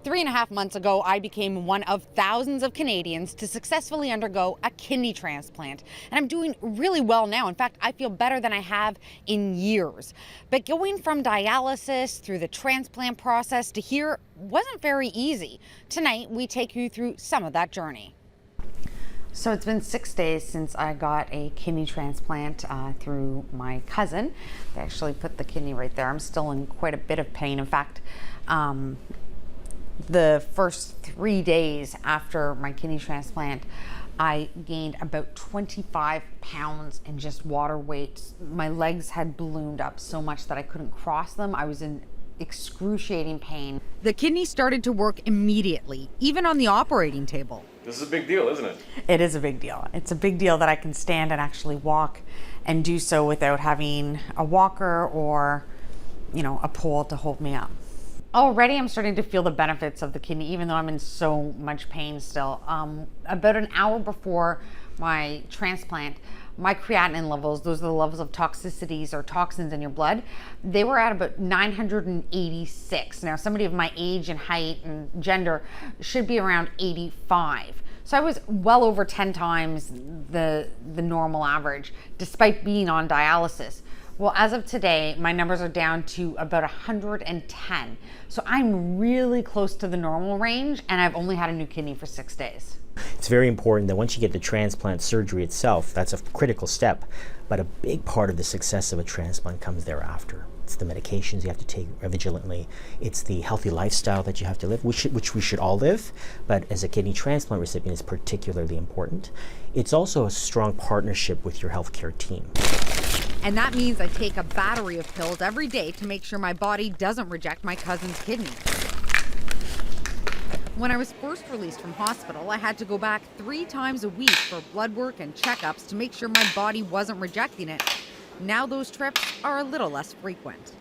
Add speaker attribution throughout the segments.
Speaker 1: 3.5 months ago, I became one of thousands of Canadians to successfully undergo a kidney transplant. And I'm doing really well now. In fact, I feel better than I have in years. But going from dialysis through the transplant process to here wasn't very easy. Tonight, we take you through some of that journey. So it's been 6 days since I got a kidney transplant through my cousin. They actually put the kidney right there. I'm still in quite a bit of pain. In fact, the first 3 days after my kidney transplant, I gained about 25 pounds in just water weight. My legs had ballooned up so much that I couldn't cross them. I was in excruciating pain. The kidney started to work immediately, even on the operating table.
Speaker 2: This is a big deal, isn't it?
Speaker 1: It is a big deal. It's a big deal that I can stand and actually walk and do so without having a walker or, a pole to hold me up. Already I'm starting to feel the benefits of the kidney, even though I'm in so much pain still. About an hour before my transplant, my creatinine levels, those are the levels of toxicities or toxins in your blood, they were at about 986. Now, somebody of my age and height and gender should be around 85. So I was well over 10 times the normal average, despite being on dialysis. Well, as of today, my numbers are down to about 110. So I'm really close to the normal range, and I've only had a new kidney for 6 days.
Speaker 3: It's very important that once you get the transplant surgery itself, that's a critical step, but a big part of the success of a transplant comes thereafter. It's the medications you have to take vigilantly. It's the healthy lifestyle that you have to live, which we should all live, but as a kidney transplant recipient, it's particularly important. It's also a strong partnership with your healthcare team.
Speaker 1: And that means I take a battery of pills every day to make sure my body doesn't reject my cousin's kidney. When I was first released from hospital, I had to go back 3 times a week for blood work and checkups to make sure my body wasn't rejecting it. Now those trips are a little less frequent.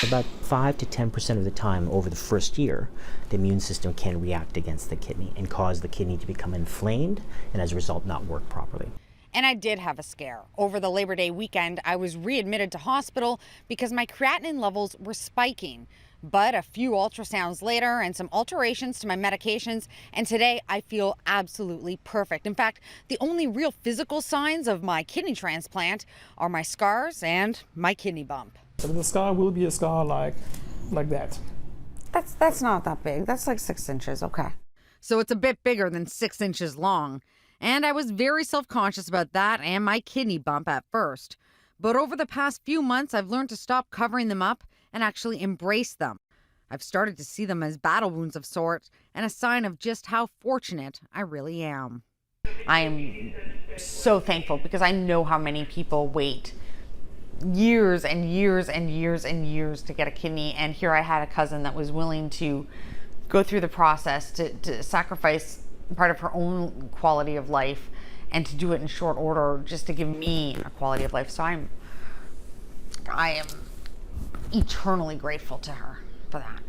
Speaker 3: About 5 to 10% of the time over the first year, the immune system can react against the kidney and cause the kidney to become inflamed and as a result not work properly.
Speaker 1: And I did have a scare. Over the Labor Day weekend, I was readmitted to hospital because my creatinine levels were spiking. But a few ultrasounds later and some alterations to my medications, and today I feel absolutely perfect. In fact, the only real physical signs of my kidney transplant are my scars and my kidney bump.
Speaker 4: So the scar will be a scar like that.
Speaker 1: That's not that big. That's like 6 inches, okay. So it's a bit bigger than 6 inches long. And I was very self-conscious about that and my kidney bump at first. But over the past few months, I've learned to stop covering them up and actually embrace them. I've started to see them as battle wounds of sorts and a sign of just how fortunate I really am. I am so thankful because I know how many people wait years and years and years and years to get a kidney. And here I had a cousin that was willing to go through the process to sacrifice part of her own quality of life and to do it in short order just to give me a quality of life. So I am eternally grateful to her for that.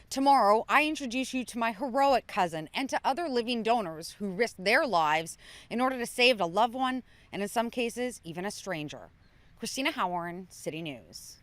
Speaker 1: Tomorrow, I introduce you to my heroic cousin and to other living donors who risked their lives in order to save a loved one and in some cases, even a stranger. Howorun, City News.